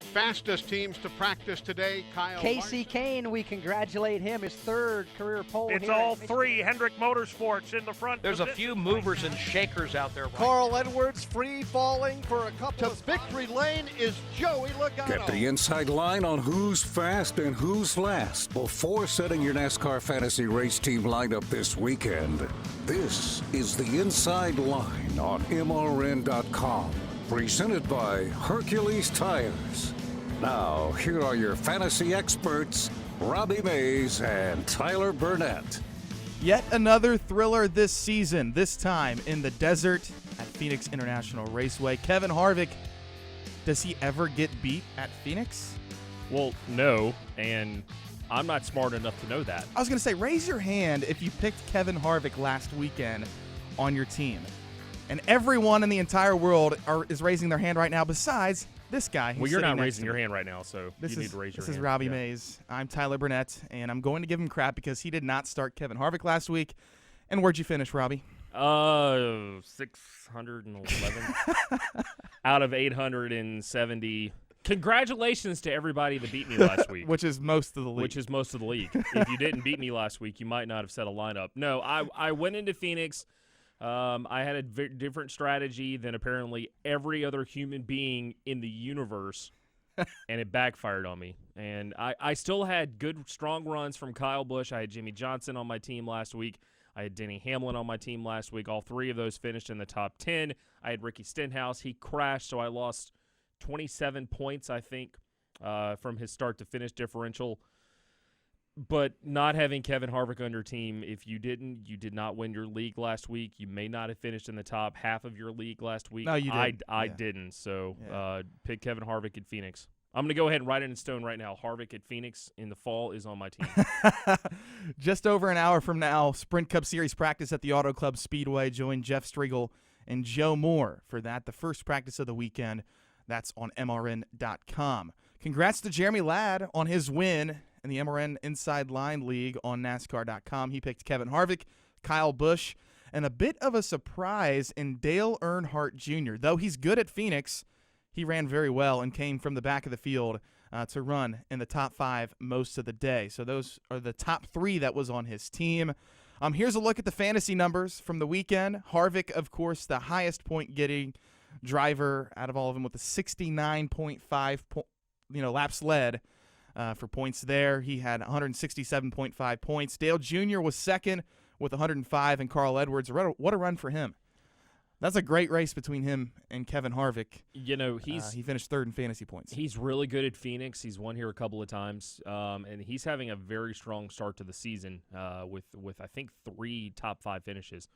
fastest teams to practice today. Kyle Casey Kane, we congratulate him, his third career pole. It's all three Hendrick Motorsports in the front. There's a few movers and shakers out there. Carl Edwards free falling for a couple to victory lane is Joey Logano. Get the inside line on who's fast and who's last before setting your NASCAR fantasy race team lineup this weekend. This is the Inside Line on MRN.com, presented by Hercules Tires. Now, here are your fantasy experts, Robbie Mays and Tyler Burnett. Yet another thriller this season, this time in the desert at Phoenix International Raceway. Kevin Harvick, does he ever get beat at Phoenix? Well, no, and I'm not smart enough to know that. I was going to say, raise your hand if you picked Kevin Harvick last weekend on your team. And everyone in the entire world is raising their hand right now besides this guy. Well, you're not raising your hand right now, so you need to raise your hand. This is Robbie Mays. I'm Tyler Burnett, and I'm going to give him crap because he did not start Kevin Harvick last week. And where'd you finish, Robbie? 611 out of 870. Congratulations to everybody that beat me last week. Which is most of the league. If you didn't beat me last week, you might not have set a lineup. No, I went into Phoenix. I had a different strategy than apparently every other human being in the universe, and it backfired on me. And I still had good, strong runs from Kyle Busch. I had Jimmy Johnson on my team last week. I had Denny Hamlin on my team last week. All three of those finished in the top 10. I had Ricky Stenhouse. He crashed, so I lost 27 points, I think, from his start to finish differential. But not having Kevin Harvick on your team, if you did not win your league last week. You may not have finished in the top half of your league last week. No, you did. I didn't. So pick Kevin Harvick at Phoenix. I'm going to go ahead and write it in stone right now. Harvick at Phoenix in the fall is on my team. Just over an hour from now, Sprint Cup Series practice at the Auto Club Speedway. Join Jeff Striegel and Joe Moore for that, the first practice of the weekend. That's on MRN.com. Congrats to Jeremy Ladd on his win in the MRN Inside Line League on NASCAR.com. He picked Kevin Harvick, Kyle Busch, and a bit of a surprise in Dale Earnhardt Jr. Though he's good at Phoenix, he ran very well and came from the back of the field to run in the top 5 most of the day. So those are the top 3 that was on his team. Here's a look at the fantasy numbers from the weekend. Harvick, of course, the highest point-getting driver out of all of them with a 69.5 laps led for points there. He had 167.5 points. Dale Jr. was second with 105, and Carl Edwards, what a run for him. That's a great race between him and Kevin Harvick. You know, he finished third in fantasy points. He's really good at Phoenix. He's won here a couple of times, and he's having a very strong start to the season with I think 3 top 5 finishes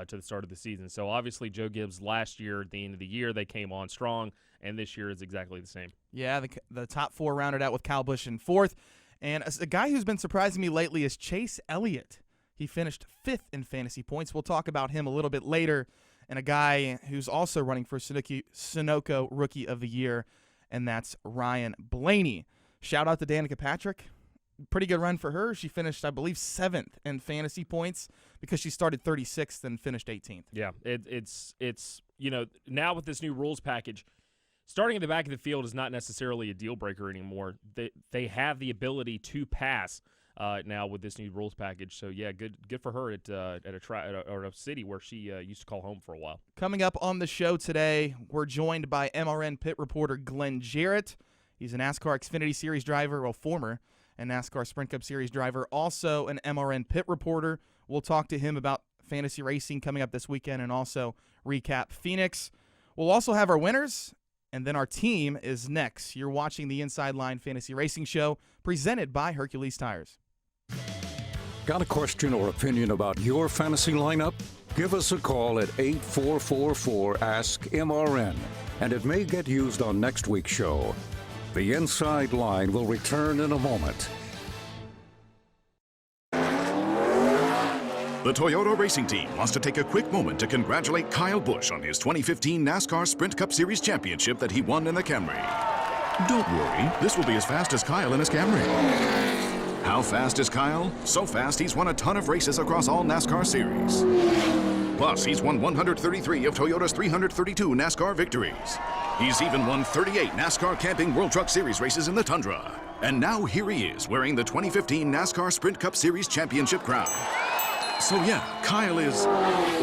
to the start of the season. So obviously Joe Gibbs last year at the end of the year, they came on strong, and this year is exactly the same. Yeah, the top 4 rounded out with Kyle Busch in 4th. And a guy who's been surprising me lately is Chase Elliott. He finished 5th in fantasy points. We'll talk about him a little bit later. And a guy who's also running for Sunoco Rookie of the Year, and that's Ryan Blaney. Shout out to Danica Patrick. Pretty good run for her. She finished, I believe, 7th in fantasy points because she started 36th and finished 18th. Yeah, it's now with this new rules package, starting at the back of the field is not necessarily a deal breaker anymore. They have the ability to pass now with this new rules package. So yeah, good for her at a city where she used to call home for a while. Coming up on the show today, we're joined by MRN pit reporter Glenn Jarrett. He's a NASCAR Xfinity Series driver, former, and NASCAR Sprint Cup Series driver, also an MRN pit reporter. We'll talk to him about fantasy racing coming up this weekend and also recap Phoenix. We'll also have our winners, and then our team is next. You're watching the Inside Line Fantasy Racing Show presented by Hercules Tires. Got a question or opinion about your fantasy lineup? Give us a call at 8444-ASK-MRN, and it may get used on next week's show. The Inside Line will return in a moment. The Toyota Racing Team wants to take a quick moment to congratulate Kyle Busch on his 2015 NASCAR Sprint Cup Series championship that he won in the Camry. Don't worry, this will be as fast as Kyle in his Camry. How fast is Kyle? So fast he's won a ton of races across all NASCAR series. Plus, he's won 133 of Toyota's 332 NASCAR victories. He's even won 38 NASCAR Camping World Truck Series races in the tundra. And now here he is, wearing the 2015 NASCAR Sprint Cup Series championship crown. So yeah, Kyle is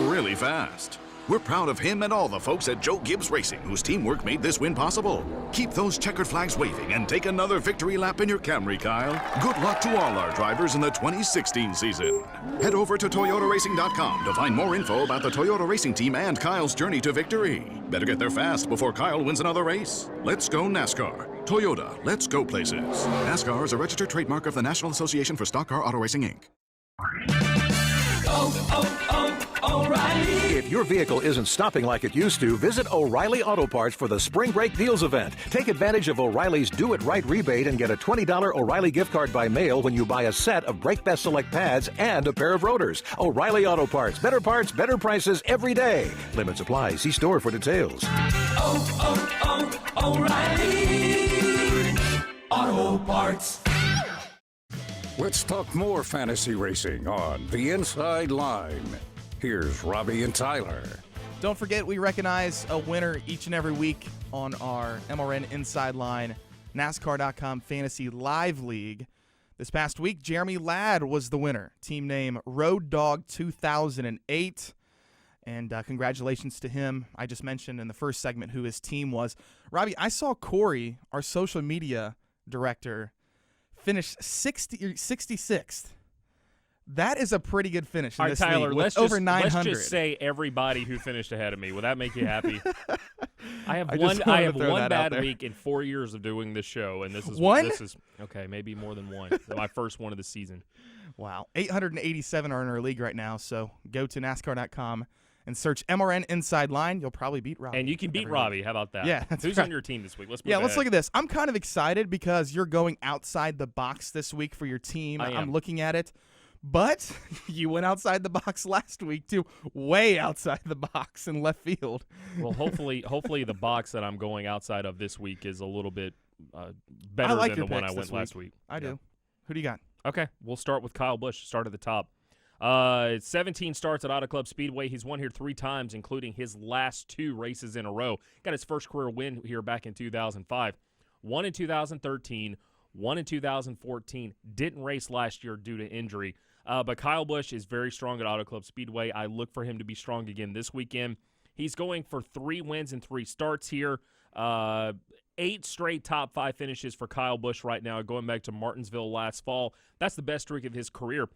really fast. We're proud of him and all the folks at Joe Gibbs Racing, whose teamwork made this win possible. Keep those checkered flags waving and take another victory lap in your Camry, Kyle. Good luck to all our drivers in the 2016 season. Head over to ToyotaRacing.com to find more info about the Toyota Racing team and Kyle's journey to victory. Better get there fast before Kyle wins another race. Let's go NASCAR. Toyota, let's go places. NASCAR is a registered trademark of the National Association for Stock Car Auto Racing, Inc. If your vehicle isn't stopping like it used to, visit O'Reilly Auto Parts for the Spring Break Deals event. Take advantage of O'Reilly's Do It Right rebate and get a $20 O'Reilly gift card by mail when you buy a set of Brake Best Select pads and a pair of rotors. O'Reilly Auto Parts. Better parts, better prices every day. Limits apply. See store for details. O'Reilly Auto Parts. Let's talk more fantasy racing on The Inside Line. Here's Robbie and Tyler. Don't forget, we recognize a winner each and every week on our MRN Inside Line NASCAR.com Fantasy Live League. This past week, Jeremy Ladd was the winner. Team name Road Dog 2008. And congratulations to him. I just mentioned in the first segment who his team was. Robbie, I saw Corey, our social media director, finish 66th. That is a pretty good finish. All right, Tyler, let's over 900. Let's just say everybody who finished ahead of me. Will that make you happy? I have just one wanted to throw that out bad there. week in 4 years of doing this show, and this is One? This is okay, maybe more than one. My first one of the season. Wow. 887 are in our league right now, so go to NASCAR.com and search MRN Inside Line. You'll probably beat Robbie. And you can beat Robbie. How about that? Yeah, that's Who's right. on your team this week? Let's look at this. I'm kind of excited because you're going outside the box this week for your team. I am. I'm looking at it. But you went outside the box last week, too. Way outside the box in left field. Well, hopefully the box that I'm going outside of this week is a little bit better like than your the one I picks went this last week. I do. Who do you got? Okay, we'll start with Kyle Busch. Start at the top. 17 starts at Auto Club Speedway. He's won here 3 times, including his last 2 races in a row. Got his first career win here back in 2005. 1 in 2013, 1 in 2014. Didn't race last year due to injury. But Kyle Busch is very strong at Auto Club Speedway. I look for him to be strong again this weekend. He's going for 3 wins and 3 starts here. 8 straight top 5 finishes for Kyle Busch right now, going back to Martinsville last fall. That's the best streak of his career.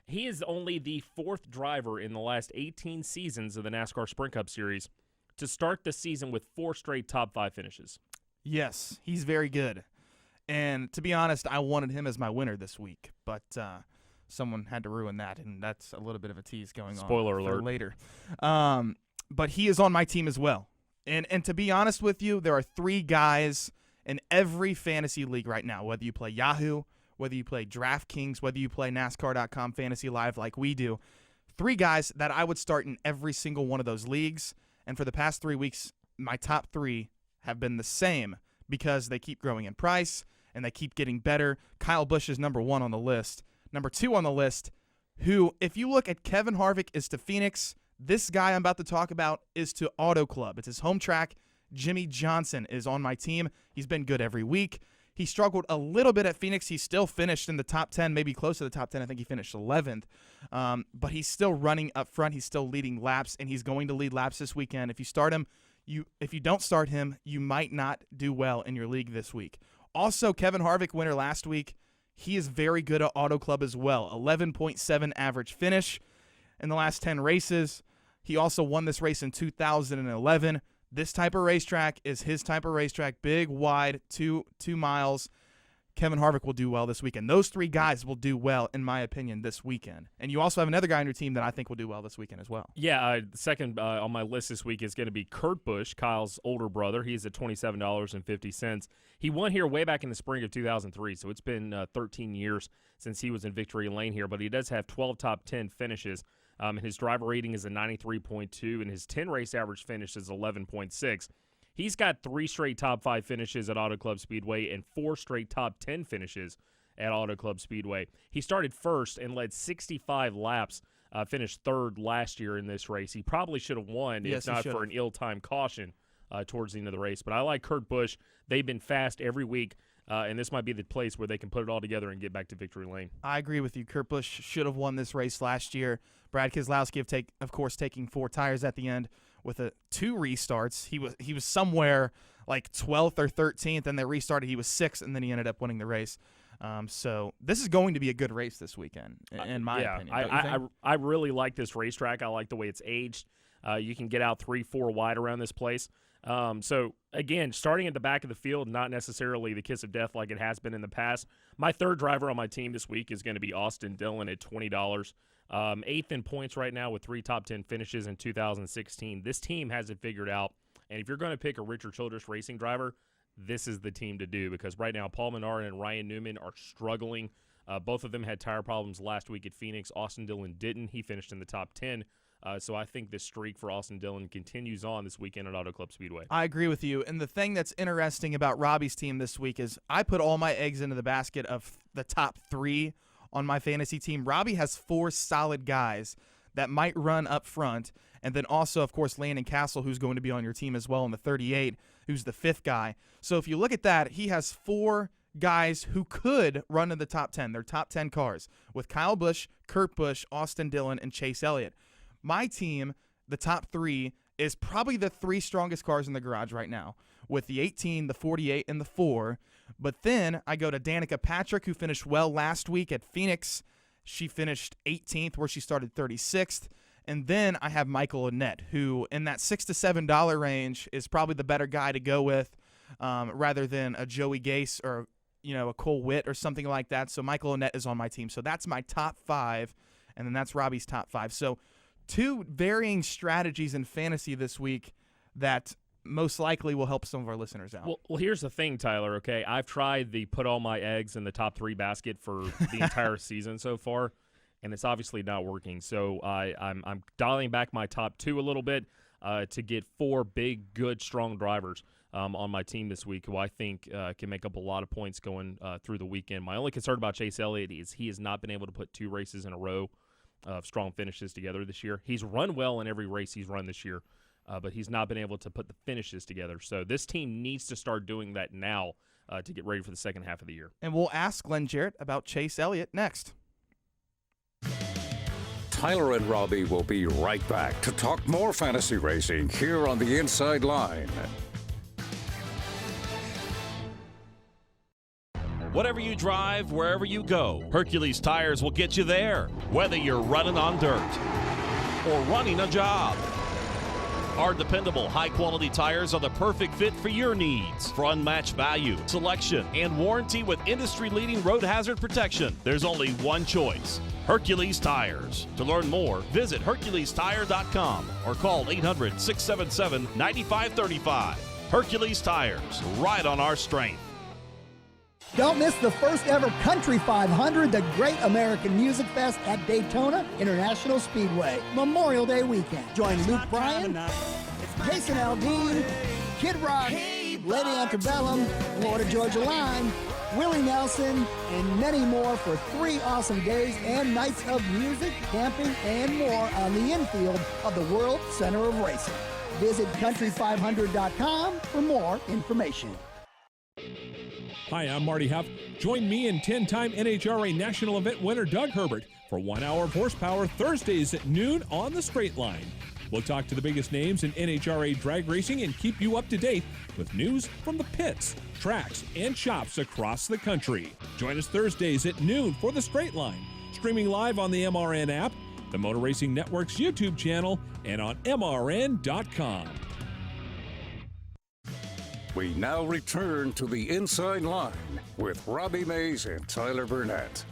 He is only the 4th driver in the last 18 seasons of the NASCAR Sprint Cup Series to start the season with 4 straight top 5 finishes. Yes, he's very good. And to be honest, I wanted him as my winner this week. But someone had to ruin that, and that's a little bit of a tease going on. Spoiler for alert. later. But he is on my team as well. And to be honest with you, there are 3 guys in every fantasy league right now, whether you play Yahoo, whether you play DraftKings, whether you play NASCAR.com Fantasy Live like we do. 3 guys that I would start in every single one of those leagues. And for the past 3 weeks, my top 3 have been the same because they keep growing in price and they keep getting better. Kyle Busch is number 1 on the list. Number 2 on the list, who, if you look at Kevin Harvick, is to Phoenix. This guy I'm about to talk about is to Auto Club. It's his home track. Jimmy Johnson is on my team. He's been good every week. He struggled a little bit at Phoenix. He still finished in the top 10, maybe close to the top 10. I think he finished 11th. But he's still running up front. He's still leading laps, and he's going to lead laps this weekend. If you start him, if you don't start him, you might not do well in your league this week. Also, Kevin Harvick, winner last week. He is very good at Auto Club as well. 11.7 average finish in the last 10 races. He also won this race in 2011. This type of racetrack is his type of racetrack. Big, wide, 2 miles. Kevin Harvick will do well this weekend. Those 3 guys will do well, in my opinion, this weekend. And you also have another guy on your team that I think will do well this weekend as well. Yeah, the second on my list this week is going to be Kurt Busch, Kyle's older brother. He's at $27.50. He won here way back in the spring of 2003, so it's been 13 years since he was in victory lane here. But he does have 12 top 10 finishes. His driver rating is a 93.2, and his 10-race average finish is 11.6. He's got 3 straight top 5 finishes at Auto Club Speedway and 4 straight top 10 finishes at Auto Club Speedway. He started first and led 65 laps finished third last year in this race. He probably should have won if not for an ill-timed caution towards the end of the race. But I like Kurt Busch. They've been fast every week, and this might be the place where they can put it all together and get back to victory lane. I agree with you. Kurt Busch should have won this race last year. Brad Keselowski, of course, taking 4 tires at the end with 2 restarts. He was somewhere like 12th or 13th, and they restarted. He was 6th, and then he ended up winning the race. So this is going to be a good race this weekend, in my opinion. I really like this racetrack. I like the way it's aged. You can get out 3-4 wide around this place. So, again, starting at the back of the field, not necessarily the kiss of death like it has been in the past. My third driver on my team this week is going to be Austin Dillon at $20. 8th in points right now with 3 top 10 finishes in 2016. This team has it figured out. And if you're going to pick a Richard Childress racing driver, this is the team to do, because right now Paul Menard and Ryan Newman are struggling. Both of them had tire problems last week at Phoenix. Austin Dillon didn't. He finished in the top 10. So I think this streak for Austin Dillon continues on this weekend at Auto Club Speedway. I agree with you. And the thing that's interesting about Robbie's team this week is I put all my eggs into the basket of the top 3 on my fantasy team. Robbie has 4 solid guys that might run up front. And then also, of course, Landon Castle, who's going to be on your team as well in the 38, who's the 5th guy. So if you look at that, he has 4 guys who could run in the top 10. They're top 10 cars with Kyle Busch, Kurt Busch, Austin Dillon, and Chase Elliott. My team, the top 3, is probably the 3 strongest cars in the garage right now, with the 18, the 48, and the 4. But then I go to Danica Patrick, who finished well last week at Phoenix. She finished 18th, where she started 36th. And then I have Michael Annett, who in that $6 to $7 range is probably the better guy to go with, rather than a Joey Gase or a Cole Witt or something like that. So Michael Annett is on my team. So that's my top 5, and then that's Robbie's top 5. So 2 varying strategies in fantasy this week that most likely will help some of our listeners out. Well, here's the thing, Tyler, okay? I've tried the put all my eggs in the top 3 basket for the entire season so far, and it's obviously not working. So I'm dialing back my top 2 a little bit to get 4 big, good, strong drivers on my team this week who I think can make up a lot of points going through the weekend. My only concern about Chase Elliott is he has not been able to put 2 races in a row of strong finishes together this year. He's run well in every race he's run this year, but he's not been able to put the finishes together. So this team needs to start doing that now to get ready for the second half of the year. And we'll ask Glenn Jarrett about Chase Elliott next. Tyler and Robbie will be right back to talk more fantasy racing here on the Inside Line. Whatever you drive, wherever you go, Hercules Tires will get you there, whether you're running on dirt or running a job. Our dependable, high-quality tires are the perfect fit for your needs. For unmatched value, selection, and warranty with industry-leading road hazard protection, there's only one choice: Hercules Tires. To learn more, visit HerculesTire.com or call 800-677-9535. Hercules Tires, right on our strength. Don't miss the first ever Country 500, the Great American Music Fest at Daytona International Speedway, Memorial Day weekend. Join Luke Bryan, Jason Aldean, Kid Rock, Lady Antebellum, Florida Georgia Line, Willie Nelson, and many more for 3 awesome days and nights of music, camping, and more on the infield of the World Center of Racing. Visit country500.com for more information. Hi, I'm Marty Huff. Join me and 10-time NHRA national event winner Doug Herbert for 1 hour of horsepower Thursdays at noon on the Straight Line. We'll talk to the biggest names in NHRA drag racing and keep you up to date with news from the pits, tracks, and shops across the country. Join us Thursdays at noon for the Straight Line, streaming live on the MRN app, the Motor Racing Network's YouTube channel, and on MRN.com. We now return to the Inside Line with Robbie Mays and Tyler Burnett.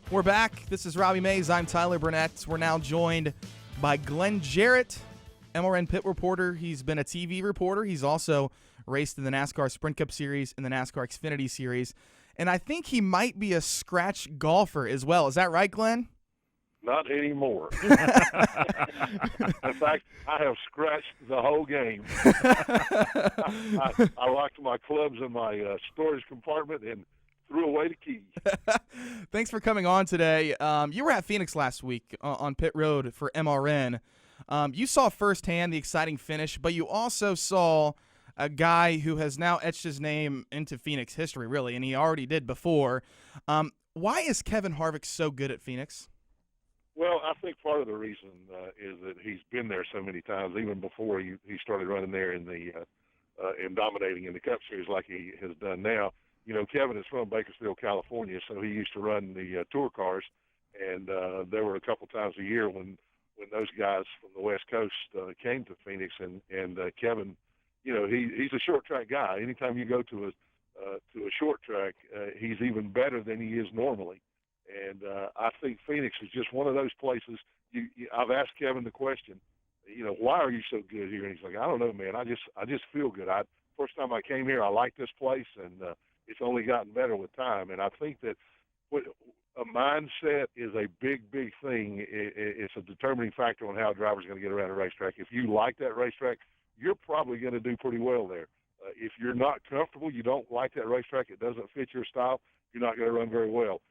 We're back. This is Robbie Mays. I'm Tyler Burnett. We're now joined by Glenn Jarrett, MRN pit reporter. He's been a TV reporter. He's also raced in the NASCAR Sprint Cup Series and the NASCAR Xfinity Series. And I think he might be a scratch golfer as well. Is that right, Glenn? Not anymore. In fact, I have scratched the whole game. I locked my clubs in my storage compartment and threw away the keys. Thanks for coming on today. You were at Phoenix last week on pit road for MRN. You saw firsthand the exciting finish, but you also saw a guy who has now etched his name into Phoenix history, really, and he already did before. Why is Kevin Harvick so good at Phoenix? Well, I think part of the reason is that he's been there so many times, even before he started running there in the and dominating in the Cup Series like he has done now. You know, Kevin is from Bakersfield, California, so he used to run the tour cars, and there were a couple times a year when those guys from the West Coast came to Phoenix, and Kevin, you know, he's a short track guy. Anytime you go to a short track, he's even better than he is normally. And I think Phoenix is just one of those places. I've asked Kevin the question, you know, why are you so good here? And he's like, I don't know, man. I just feel good. First time I came here, I liked this place, and it's only gotten better with time. And I think that a mindset is a big, big thing. It's a determining factor on how a driver's going to get around a racetrack. If you like that racetrack, you're probably going to do pretty well there. If you're not comfortable, you don't like that racetrack, it doesn't fit your style, you're not going to run very well.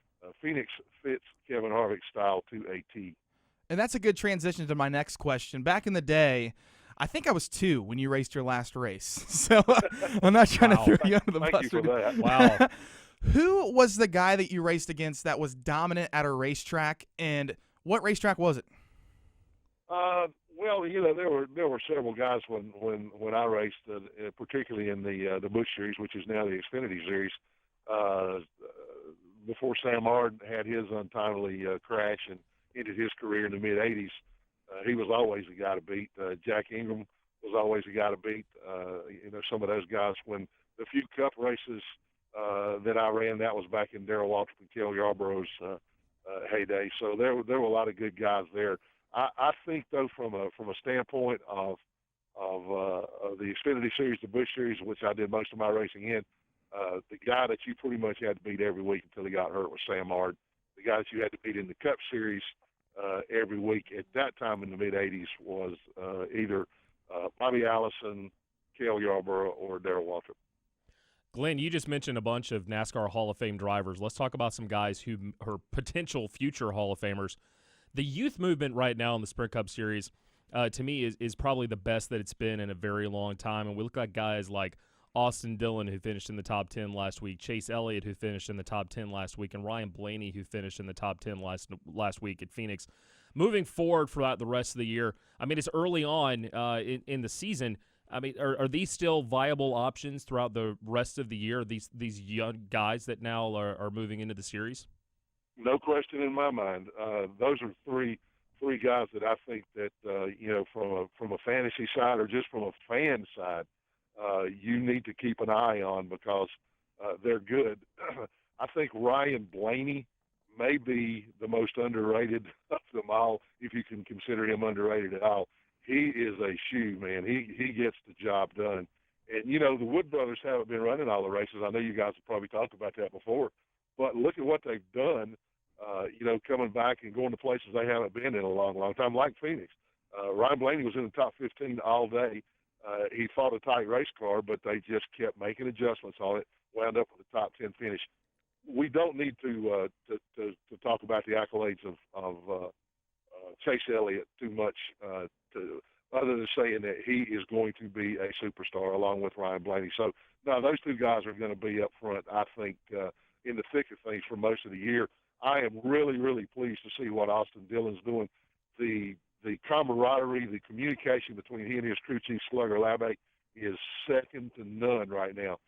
Phoenix fits Kevin Harvick's style to a T. And that's a good transition to my next question. Back in the day, I think I was 2 when you raced your last race. So I'm not trying to throw you under the bus. Thank you for that. Wow. Who was the guy that you raced against that was dominant at a racetrack, and what racetrack was it? Well, you know, there were several guys when I raced, particularly in the Busch Series, which is now the Xfinity Series. Before Sam Ard had his untimely crash and ended his career in the mid-'80s, he was always the guy to beat. Jack Ingram was always the guy to beat. You know, some of those guys, when the few Cup races that I ran, that was back in Darrell Waltrip and Cale Yarborough's heyday. So there were a lot of good guys there. I think, though, from a standpoint of the Xfinity Series, the Busch Series, which I did most of my racing in, the guy that you pretty much had to beat every week until he got hurt was Sam Ard. The guy that you had to beat in the Cup Series every week at that time in the mid-'80s was either Bobby Allison, Cale Yarborough, or Darrell Waltrip. Glenn, you just mentioned a bunch of NASCAR Hall of Fame drivers. Let's talk about some guys who are potential future Hall of Famers. The youth movement right now in the Sprint Cup Series, to me, is probably the best that it's been in a very long time. And we look at guys like Austin Dillon, who finished in the top 10 last week, Chase Elliott, who finished in the top 10 last week, and Ryan Blaney, who finished in the top 10 last week at Phoenix. Moving forward throughout the rest of the year, I mean, it's early on in the season. I mean, are these still viable options throughout the rest of the year, these young guys that now are moving into the series? No question in my mind. Those are three guys that I think that, you know, from a fantasy side or just from a fan side, you need to keep an eye on because they're good. I think Ryan Blaney may be the most underrated of them all, if you can consider him underrated at all. He is a shoe, man. He gets the job done. And, you know, the Wood brothers haven't been running all the races. I know you guys have probably talked about that before. But look at what they've done, you know, coming back and going to places they haven't been in a long, long time, like Phoenix. Ryan Blaney was in the top 15 all day. He fought a tight race car, but they just kept making adjustments on it, wound up with a top 10 finish. We don't need to talk about the accolades of Chase Elliott too much, other than saying that he is going to be a superstar along with Ryan Blaney. So, no, those two guys are going to be up front, I think, in the thick of things for most of the year. I am really, really pleased to see what Austin Dillon's doing. The camaraderie, the communication between he and his crew chief, Slugger Labate, is second to none right now.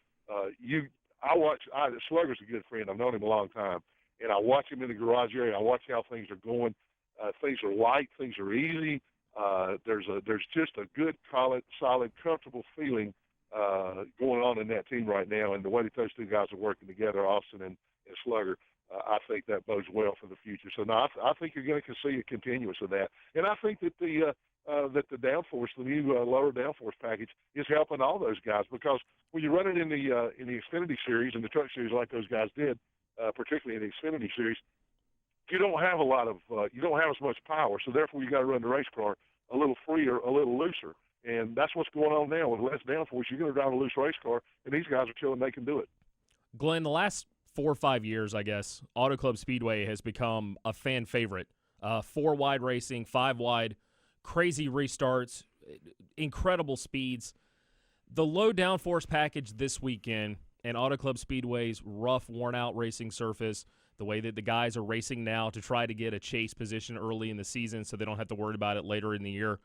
Slugger's a good friend. I've known him a long time. And I watch him in the garage area. I watch how things are going. Things are light. Things are easy. There's just a good, solid, comfortable feeling going on in that team right now. And the way that those two guys are working together, Austin and Slugger, I think that bodes well for the future. So, no, I think you're going to see a continuous of that. And I think that the downforce, the new lower downforce package, is helping all those guys because when you run it in the Xfinity Series and the Truck Series like those guys did, particularly in the Xfinity Series, you don't have as much power. So therefore, you got to run the race car a little freer, a little looser, and that's what's going on now with less downforce. You're going to drive a loose race car, and these guys are showing they can do it. Glenn, the last 4 or 5 years, I guess, Auto Club Speedway has become a fan favorite. 4-wide racing, 5-wide, crazy restarts, incredible speeds. The low downforce package this weekend and Auto Club Speedway's rough, worn-out racing surface, the way that the guys are racing now to try to get a chase position early in the season so they don't have to worry about it later in the year.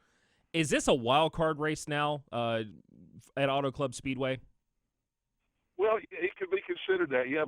Is this a wild card race now at Auto Club Speedway? Well, it could be considered that, yeah,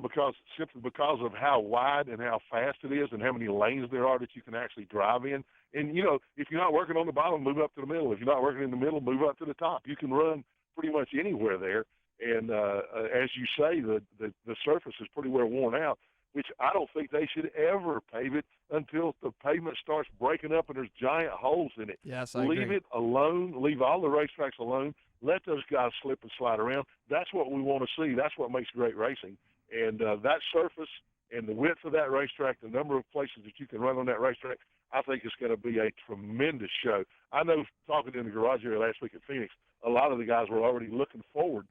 simply because of how wide and how fast it is and how many lanes there are that you can actually drive in. And, you know, if you're not working on the bottom, move up to the middle. If you're not working in the middle, move up to the top. You can run pretty much anywhere there. And as you say, the surface is pretty well worn out, which I don't think they should ever pave it until the pavement starts breaking up and there's giant holes in it. Yes, I Leave agree. it alone. Leave all the racetracks alone. Let those guys slip and slide around. That's what we want to see. That's what makes great racing. And that surface and the width of that racetrack, the number of places that you can run on that racetrack, I think it's going to be a tremendous show. I know talking in the garage area last week at Phoenix, a lot of the guys were already looking forward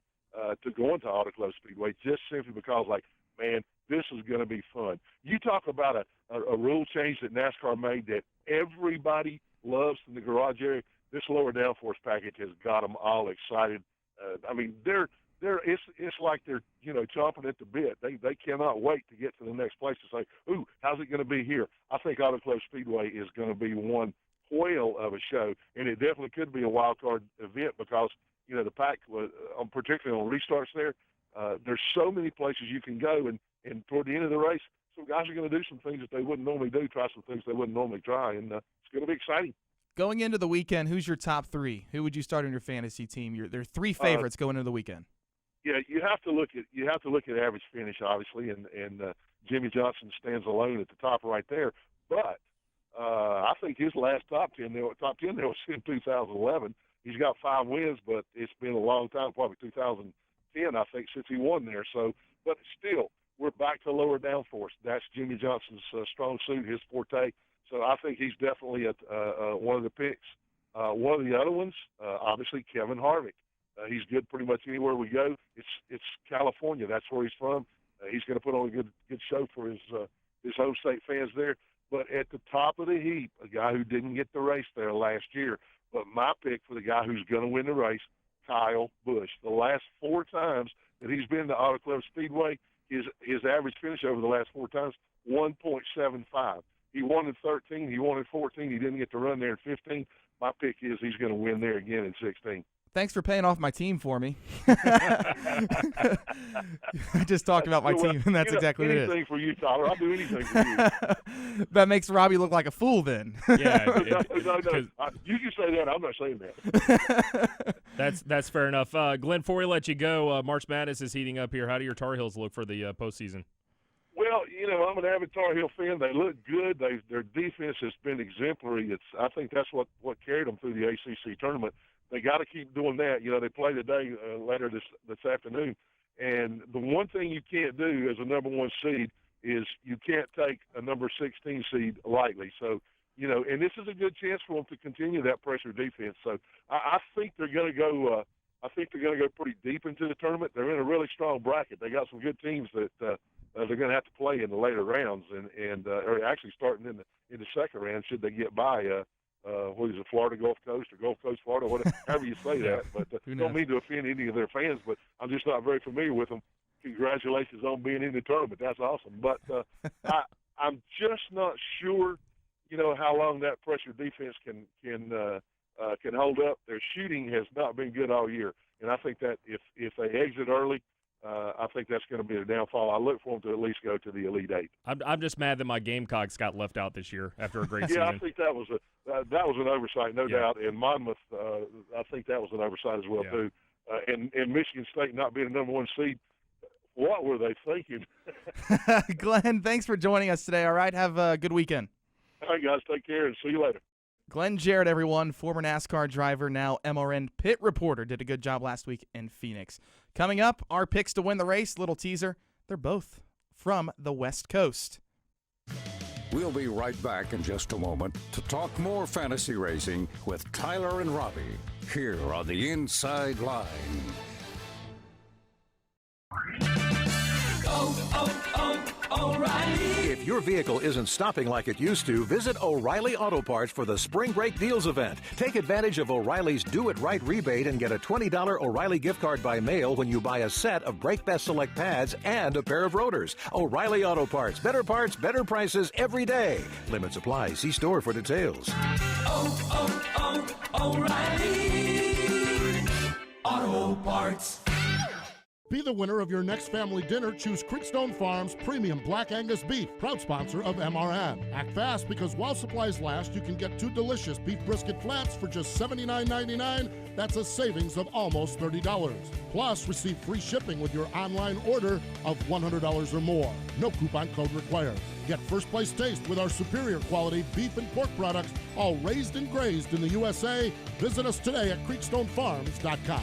to going to Auto Club Speedway just simply because, like, man, this is going to be fun. You talk about a rule change that NASCAR made that everybody loves in the garage area. This lower downforce package has got them all excited. I mean, it's like they're, you know, chomping at the bit. They cannot wait to get to the next place to say, ooh, how's it going to be here? I think Auto Club Speedway is going to be one whale of a show, and it definitely could be a wild card event because, you know, the pack, particularly on restarts there's so many places you can go, and toward the end of the race, some guys are going to do some things that they wouldn't normally do, try some things they wouldn't normally try, and it's going to be exciting. Going into the weekend, who's your top three? Who would you start on your fantasy team? There are three favorites going into the weekend. Yeah, you have to look at average finish, obviously, and Jimmy Johnson stands alone at the top right there. But I think his last top 10 there was in 2011. He's got 5 wins, but it's been a long time, probably 2010, I think, since he won there. So, but still, we're back to lower downforce. That's Jimmy Johnson's strong suit, his forte. So I think he's definitely one of the picks. One of the other ones, obviously, Kevin Harvick. He's good pretty much anywhere we go. It's California. That's where he's from. He's going to put on a good show for his home state fans there. But at the top of the heap, a guy who didn't get the race there last year, but my pick for the guy who's going to win the race, Kyle Busch. The last 4 times that he's been to Auto Club Speedway, his average finish over the last 4 times, 1.75. He won in 13. He won in 14. He didn't get to run there in 15. My pick is he's going to win there again in 16. Thanks for paying off my team for me. I just talked about my team, and that's exactly what it is. Anything for you, Tyler. I'll do anything for you. That makes Robbie look like a fool then. Yeah. No. You can say that. I'm not saying that. That's fair enough. Glenn, before we let you go, March Madness is heating up here. How do your Tar Heels look for the postseason? Well, you know, I'm an avid Tar Heel fan. They look good. Their defense has been exemplary. I think that's what carried them through the ACC tournament. They got to keep doing that. You know, they play today later this afternoon. And the one thing you can't do as a number 1 seed is you can't take a number 16 seed lightly. So, you know, and this is a good chance for them to continue that pressure defense. So I think they're going to go. I think they're going to go pretty deep into the tournament. They're in a really strong bracket. They got some good teams that they're going to have to play in the later rounds, and or actually starting in the second round should they get by. What is it, Florida Gulf Coast or Gulf Coast Florida, whatever, however you say that. But don't mean to offend any of their fans, but I'm just not very familiar with them. Congratulations on being in the tournament. That's awesome. But I'm just not sure, you know, how long that pressure defense can hold up. Their shooting has not been good all year, and I think that if they exit early, I think that's going to be a downfall. I look for them to at least go to the Elite 8. I'm just mad that my Gamecocks got left out this year after a great season. Yeah, I think that was an oversight, no doubt. And Monmouth, I think that was an oversight as well too. And Michigan State not being a number 1 seed, what were they thinking? Glenn, thanks for joining us today. All right, have a good weekend. All right, guys, take care and see you later. Glenn Jarrett, everyone, former NASCAR driver, now MRN pit reporter, did a good job last week in Phoenix. Coming up, our picks to win the race, little teaser, they're both from the West Coast. We'll be right back in just a moment to talk more fantasy racing with Tyler and Robbie here on the Inside Line. O'Reilly. If your vehicle isn't stopping like it used to, visit O'Reilly Auto Parts for the Spring Break Deals event. Take advantage of O'Reilly's Do It Right rebate and get a $20 O'Reilly gift card by mail when you buy a set of Brake Best Select pads and a pair of rotors. O'Reilly Auto Parts, better prices every day. Limits apply. See store for details. O'Reilly Auto Parts. Be the winner of your next family dinner. Choose Creekstone Farms Premium Black Angus Beef, proud sponsor of MRN. Act fast because while supplies last, you can get 2 delicious beef brisket flats for just $79.99. That's a savings of almost $30. Plus, receive free shipping with your online order of $100 or more. No coupon code required. Get first place taste with our superior quality beef and pork products, all raised and grazed in the USA. Visit us today at creekstonefarms.com.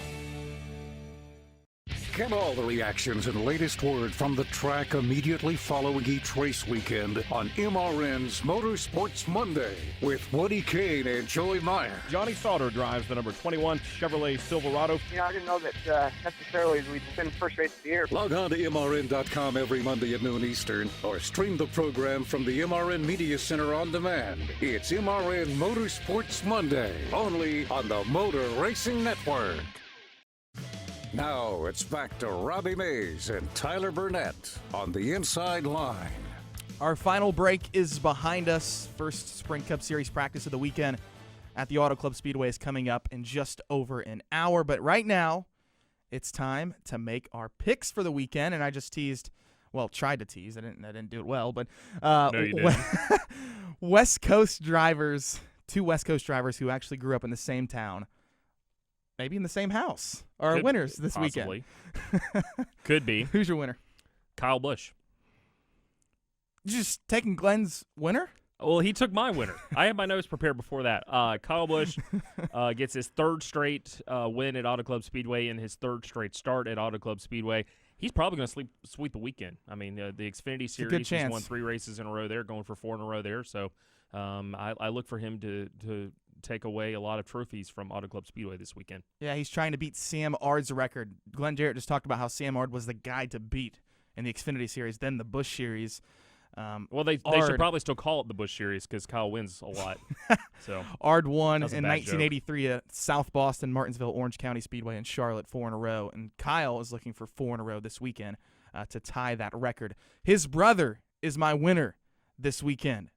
Get all the reactions and latest word from the track immediately following each race weekend on MRN's Motorsports Monday with Woody Kane and Joey Meyer. Johnny Sauter drives the number 21 Chevrolet Silverado. I didn't know that necessarily we'd win first race of the year. Log on to MRN.com every Monday at noon Eastern or stream the program from the MRN Media Center on demand. It's MRN Motorsports Monday, only on the Motor Racing Network. Now it's back to Robbie Mays and Tyler Burnett on the Inside Line. Our final break is behind us. First Sprint Cup Series practice of the weekend at the Auto Club Speedway is coming up in just over an hour. But right now, it's time to make our picks for the weekend. And I just tried to tease. I didn't do it well. But no, you didn't. West Coast drivers, 2 West Coast drivers who actually grew up in the same town, maybe in the same house, are winners this possibly. weekend. Could be. Who's your winner? Kyle Busch. Just taking Glenn's winner? Well, he took my winner. I had my notes prepared before that. Kyle Busch gets his 3rd straight win at Auto Club Speedway and his 3rd straight start at Auto Club Speedway. He's probably going to sweep the weekend. I mean, the Xfinity Series, he's won 3 races in a row there, going for 4 in a row there. So I look for him to take away a lot of trophies from Auto Club Speedway this weekend. Yeah, he's trying to beat Sam Ard's record. Glenn Jarrett just talked about how Sam Ard was the guy to beat in the Xfinity Series, then the Busch Series. Well, they should probably still call it the Busch Series because Kyle wins a lot. So Ard won in 1983 at South Boston, Martinsville, Orange County Speedway, and Charlotte 4 in a row. And Kyle is looking for 4 in a row this weekend to tie that record. His brother is my winner this weekend.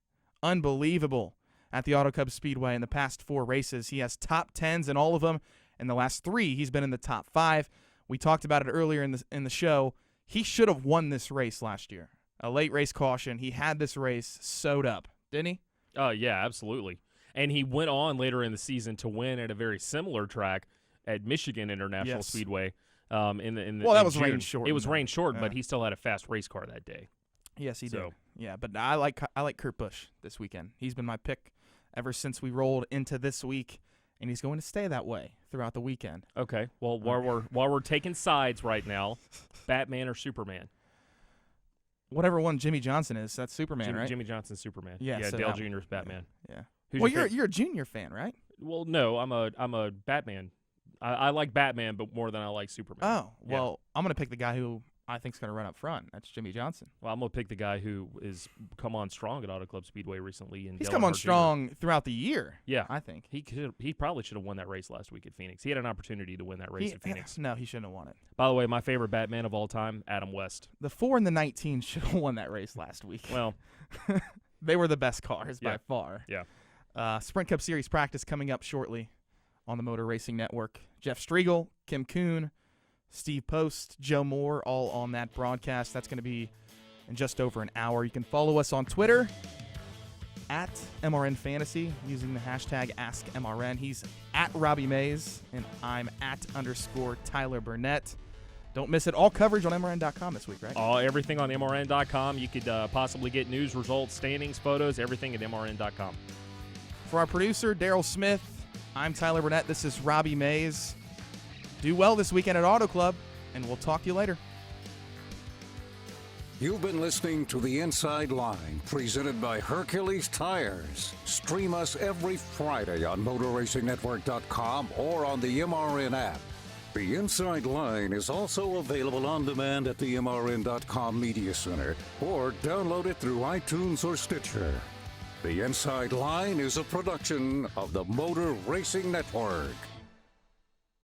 Unbelievable. At the Auto Club Speedway in the past 4 races. He has top 10s in all of them. In the last 3, he's been in the top 5. We talked about it earlier in the show. He should have won this race last year. A late race caution. He had this race sewed up, didn't he? Yeah, absolutely. And he went on later in the season to win at a very similar track at Michigan International Speedway. That was June. rain short. It was rain short, but he still had a fast race car that day. Yes, he did. Yeah, but I like Kurt Busch this weekend. He's been my pick ever since we rolled into this week, and he's going to stay that way throughout the weekend. Okay. Well, while we're taking sides right now, Batman or Superman? Whatever one Jimmy Johnson is, that's Superman, right? Jimmy Johnson's Superman. Yeah, so Dale Jr.'s Batman. Yeah. Well, you're a Junior fan, right? Well, no, I'm a Batman. I like Batman, but more than I like Superman. Oh, well, I'm going to pick the guy who I think is going to run up front. That's Jimmy Johnson. Well, I'm going to pick the guy who is come on strong at Auto Club Speedway recently. He's come on strong throughout the year. Yeah, I think he probably should have won that race last week at Phoenix. He had an opportunity to win that race at Phoenix. No, he shouldn't have won it. By the way, my favorite Batman of all time, Adam West. The 4 and the 19 should have won that race last week. Well, they were the best cars by far. Yeah. Sprint Cup Series practice coming up shortly on the Motor Racing Network. Jeff Striegel, Kim Kuhn, Steve Post, Joe Moore, all on that broadcast. That's going to be in just over an hour. You can follow us on Twitter at MRN Fantasy using the hashtag AskMRN. He's at Robbie Mays, and I'm at _ Tyler Burnett. Don't miss it. All coverage on MRN.com this week, right? Everything on MRN.com. You could possibly get news, results, standings, photos, everything at MRN.com. For our producer, Daryl Smith, I'm Tyler Burnett. This is Robbie Mays. Do well this weekend at Auto Club, and we'll talk to you later. You've been listening to The Inside Line, presented by Hercules Tires. Stream us every Friday on MotorRacingNetwork.com or on the MRN app. The Inside Line is also available on demand at the MRN.com Media Center or download it through iTunes or Stitcher. The Inside Line is a production of the Motor Racing Network.